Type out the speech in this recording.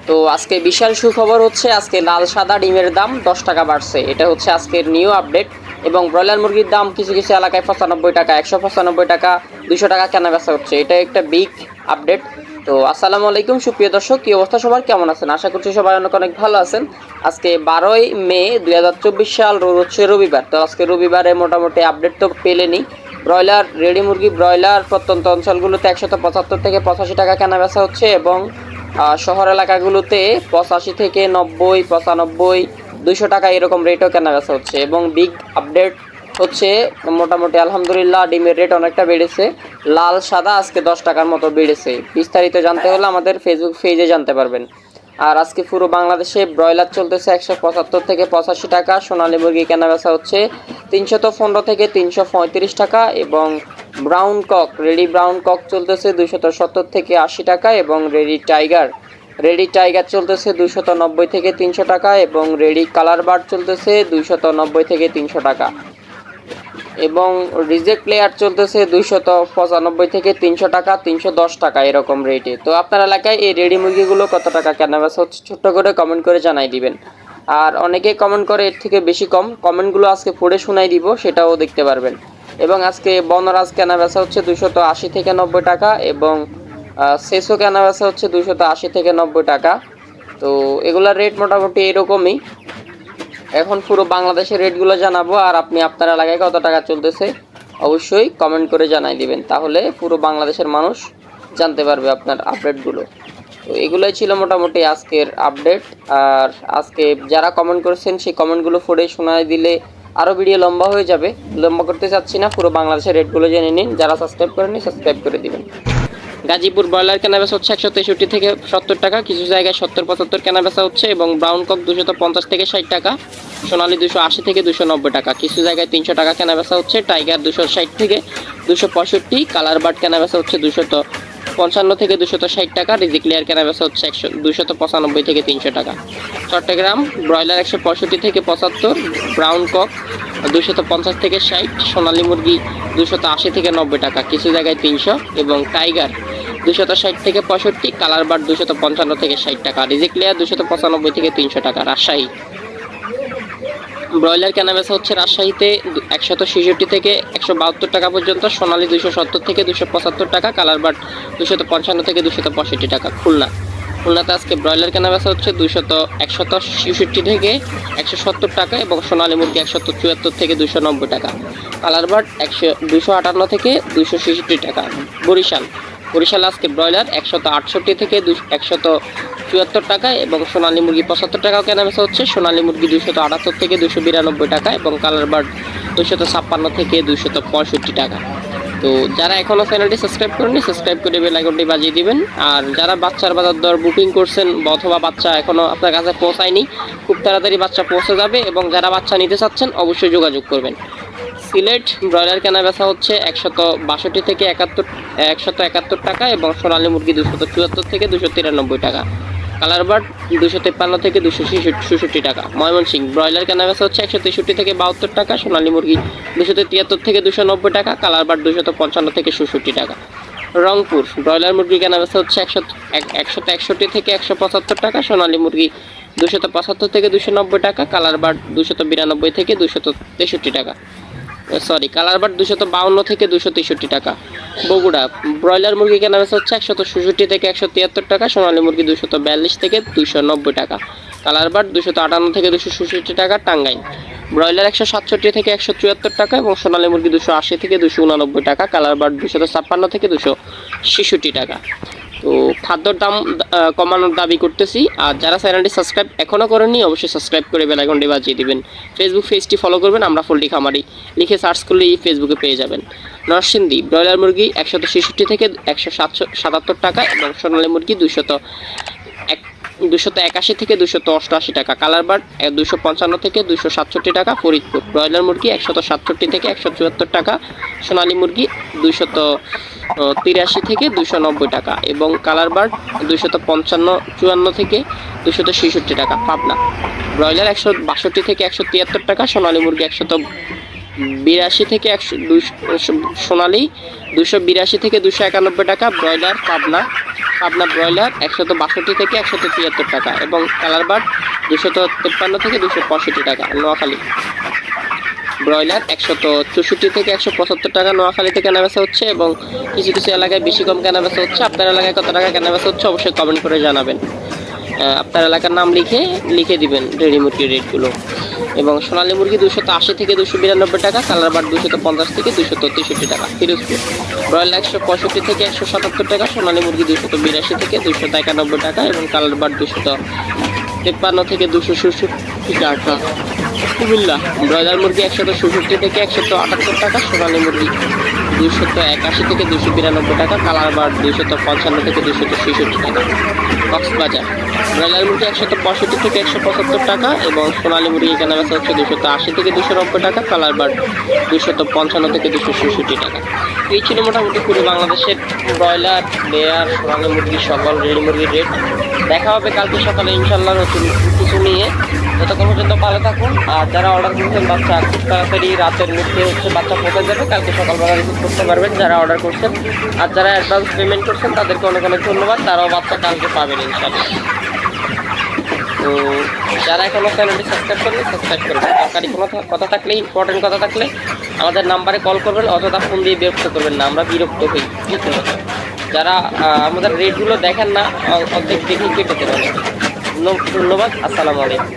তো আজকে বিশাল সুখবর হচ্ছে, আজকে লাল সাদা ডিমের দাম 10 টাকা বাড়ছে। এটা হচ্ছে আজকের নিউ আপডেট। এবং ব্রয়লার মুরগির দাম কিছু কিছু এলাকায় 95 টাকা, 195 টাকা, 200 টাকা কেনা বেচা হচ্ছে। এটা একটা বিগ আপডেট। তো আসসালামু আলাইকুম সুপ্রিয় দর্শক, কী অবস্থা সবার, কেমন আছেন? আশা করছি সবাই অনেক অনেক ভালো আছেন। আজকে 12ই মে 2024 সাল, রোজ হচ্ছে রবিবার। তো আজকে রবিবারে মোটামুটি আপডেট তো পেলেনি। ব্রয়লার রেডি মুরগি ব্রয়লার প্রত্যন্ত অঞ্চলগুলোতে 175 থেকে 85 টাকা কেনা বেচা হচ্ছে, এবং শহর এলাকাগুলোতে 85 থেকে 90, 95, 200 টাকা এরকম রেটও কেনা বেচা হচ্ছে। এবং বিগ আপডেট হচ্ছে মোটামুটি আলহামদুলিল্লাহ ডিমের রেট অনেকটা বেড়েছে। লাল সাদা আজকে 10 টাকার মতো বেড়েছে। বিস্তারিত জানতে হলে আমাদের ফেসবুক পেজে জানতে পারবেন। আর আজকে পুরো বাংলাদেশে ব্রয়লার চলতেছে 175 থেকে 85 টাকা, সোনালী মুরগি কেনা বেচা হচ্ছে 315 থেকে 335 টাকা, এবং brown cock ready brown cock চলতেছে 270 থেকে 80 টাকা, এবং রেডি টাইগার চলতেছে 290 থেকে 300 টাকা, এবং রেডি কালার বার্ড চলতেছে 290 থেকে 300 টাকা, এবং রিজেক্ট লেয়ার চলতেছে 295 থেকে 300 টাকা, 310 টাকা এরকম রেটে। তো আপনার এলাকায় এই রেডি মুরগিগুলো কত টাকা কেনা বেচা হচ্ছে ছোট্ট করে কমেন্ট করে জানাই দিবেন। আর অনেকে কমেন্ট করে এর থেকে বেশি কম, কমেন্টগুলো আজকে পড়ে শোনাই দিব, সেটাও দেখতে পারবেন। এবং আজকে বনরাজ কেনা বেচা হচ্ছে 280 থেকে 90 টাকা, এবং সেসো কেনা বেচা হচ্ছে 280 থেকে 90 টাকা। তো এগুলোর রেট মোটামুটি এরকমই। এখন পুরো বাংলাদেশের রেটগুলো জানাবো, আর আপনি আপনার এলাকায় কত টাকা চলতেছে অবশ্যই কমেন্ট করে জানাই দিবেন, তাহলে পুরো বাংলাদেশের মানুষ জানতে পারবে আপনার আপডেটগুলো। তো এগুলোই ছিল মোটামুটি আজকের আপডেট। আর আজকে যারা কমেন্ট করেছেন সেই কমেন্টগুলো পড়ে শোনায় দিলে আরও ভিডিও লম্বা হয়ে যাবে, লম্বা করতে চাচ্ছি না। পুরো বাংলাদেশের রেটগুলো জেনে নিন, যারা সাবস্ক্রাইব করেননি সাবস্ক্রাইব করে দিবেন। গাজীপুর ব্রয়লার কেনা বেচা হচ্ছে 163 থেকে 70 টাকা, কিছু জায়গায় 70-75 কেনা বেচা হচ্ছে, এবং ব্রাউন কক 250 থেকে 60 টাকা, সোনালী 280 থেকে 290 টাকা, কিছু জায়গায় 300 টাকা কেনা বেচা হচ্ছে, টাইগার 260 থেকে 265, কালার বার্ড কেনা বেচা হচ্ছে 255 থেকে 260 টাকা, রিজিক লেয়ার কেনা বেচা হচ্ছে 295 থেকে 300 টাকা। চট্টগ্রাম ব্রয়লার 165 থেকে 75, ব্রাউন কক 250 থেকে 60, সোনালী মুরগি 280 থেকে 90 টাকা, কিছু জায়গায় 300, এবং টাইগার 260 থেকে 65, কালার বার্ড 255 থেকে 60 টাকা, রিজিক লেয়ার 295 থেকে 300 টাকা। রাজশাহী ব্রয়লার কেনা বেচা হচ্ছে রাজশাহীতে 166 থেকে 172 টাকা পর্যন্ত, সোনালী 270 থেকে 275 টাকা, কালার বার্ড 255 থেকে 265 টাকা। খুলনাতে আজকে ব্রয়লার কেনা বেচা হচ্ছে 167 থেকে 170 টাকা, এবং সোনালী মুরগি 174 থেকে 290 টাকা, কালার বার্ড 258 থেকে 266 টাকা। বরিশাল আজকে ব্রয়লার 168 থেকে 174 টাকা, এবং সোনালী মুরগি 75 টাকাও কেনা বেচা হচ্ছে, সোনালী মুরগি 278 থেকে 292 টাকা, এবং কালার বার্ড 256 থেকে 265 টাকা। তো যারা এখনও চ্যানেলটি সাবস্ক্রাইব করেননি সাবস্ক্রাইব করে বেল আইকনটি বাজিয়ে দিবেন। আর যারা বাচ্চার বাজার দর বুকিং করছেন অথবা বাচ্চা এখনও আপনার কাছে পৌঁছায়নি, খুব তাড়াতাড়ি বাচ্চা পৌঁছে যাবে, এবং যারা বাচ্চা নিতে চাচ্ছেন অবশ্যই যোগাযোগ করবেন। সিলেট ব্রয়লার কেনা বেচা হচ্ছে 162 থেকে 171 টাকা, এবং সোনালী মুরগি 274 থেকে 293 টাকা, কালার বার্ড 253 থেকে 266 টাকা। ময়মনসিংহ ব্রয়লার কেনা বেচা হচ্ছে 163 থেকে 72 টাকা, সোনালী মুরগি 273 থেকে 290 টাকা, কালার বার্ড 255 থেকে 67 টাকা। রংপুর ব্রয়লার মুরগি কেনা বেচা হচ্ছে 161 থেকে 175 টাকা, সোনালী মুরগি 275 থেকে 290 টাকা, কালার বার্ড 292 থেকে 263 টাকা। কালার বার্ড 252 থেকে 263 টাকা। বগুড়া ব্রয়লার মুরগি কেনা বেচা হচ্ছে 166 থেকে 173 টাকা, সোনালী মুরগি 242 থেকে 290 টাকা, কালার বার্ড 258 থেকে 266 টাকা। টাঙ্গাইল ব্রয়লার 167 থেকে 174 টাকা, এবং সোনালী মুরগি 280 থেকে 289 টাকা, কালার বার্ড 256 থেকে 266 টাকা। তো খাদ্যর দাম কমানোর দাবি করতেছি। আর যারা চ্যানেলটি সাবস্ক্রাইব এখনও করেননি অবশ্যই সাবস্ক্রাইব করে বেল আইকনটি বাজিয়ে দিবেন। ফেসবুক পেজটি ফলো করবেন, আমরা ফুলটি খামারি লিখে সার্চ করলেই ফেসবুকে পেয়ে যাবেন। নরসিংদী ব্রয়লার মুরগি 166 থেকে 177 টাকা, এবং সোনালী মুরগি 281 থেকে 288 টাকা, কালার বার্ড 255 থেকে 267 টাকা। ফরিদপুর ব্রয়লার মুরগি 167 থেকে 174 টাকা, সোনালী মুরগি 283 থেকে 290 টাকা, এবং কালার বার্ড 254 থেকে 266 টাকা। পাবনা ব্রয়লার 162 থেকে 173 টাকা, সোনালী মুরগি 82 থেকে 100 সোনালী 282 থেকে 291 টাকা। ব্রয়লার পাবনা ব্রয়লার 162 থেকে 173 টাকা এবং কালার বার্ড 253 থেকে 265 টাকা। নোয়াখালী ব্রয়লার 164 থেকে 175 টাকা নোয়াখালীতে কেনাবেচা হচ্ছে এবং কিছু কিছু এলাকায় বেশি কম কেনাবেচা হচ্ছে। আপনার এলাকায় কত টাকা কেনাবেচা হচ্ছে অবশ্যই কমেন্ট করে জানাবেন। আপনার এলাকার নাম লিখে দিবেন রেডি মুরগির রেটগুলো। এবং সোনালী মুরগি 280 থেকে 292 টাকা, কালার বার্ড 250 থেকে 263 টাকা। ফিরোজপুর ব্রয়লার 165 থেকে 177 টাকা, সোনালী মুরগি 282 থেকে 291 টাকা এবং কালার বার্ড 253 থেকে 266 টাকা। কুমিল্লা ব্রয়লার মুরগি 166 থেকে 178 টাকা, সোনালী মুরগি 281 থেকে 292 টাকা, কালার বার্ড 255 থেকে 266 টাকা। কক্সবাজার ব্রয়লার মুরগি 165 থেকে 175 টাকা এবং সোনালী মুরগি কেনাবেচা হচ্ছে 280 থেকে 290 টাকা, কালার বার্ড 255 থেকে 266 টাকা। এই ছিল মোটামুটি পুরো বাংলাদেশের ব্রয়লার, লেয়ার, সোনালী মুরগি সকল রেডি মুরগির রেট। দেখা হবে কালকে সকালে ইনশাল্লাহ নতুন কিছু নিয়ে। ততক্ষণ পর্যন্ত ভালো থাকুন। আর যারা অর্ডার করছেন বাচ্চা খুব তাড়াতাড়ি রাতের মধ্যে বাচ্চা পৌঁছে যাবে, কালকে সকালবেলা রিসিভ করতে পারবেন যারা অর্ডার করছেন। আর যারা অ্যাডভান্স পেমেন্ট করছেন তাদেরকে অনেক অনেক ধন্যবাদ, তারাও বাচ্চা কালকে পাবেন ইনশাল্লাহ। তো যারা এখনও চ্যানেলটি সাবস্ক্রাইব করবেন সাবস্ক্রাইব করবেন। দরকারি কোনো কথা থাকলে, ইম্পর্টেন্ট কথা থাকলে আমাদের নাম্বারে কল করবেন, অযথা ফোন দিয়ে বিরক্ত করবেন না, আমরা বিরক্ত হই। যারা আমাদের রেটগুলো দেখেন না অর্ধেক দেখে কেটে দেবেন। ধন্যবাদ, আসসালামু আলাইকুম।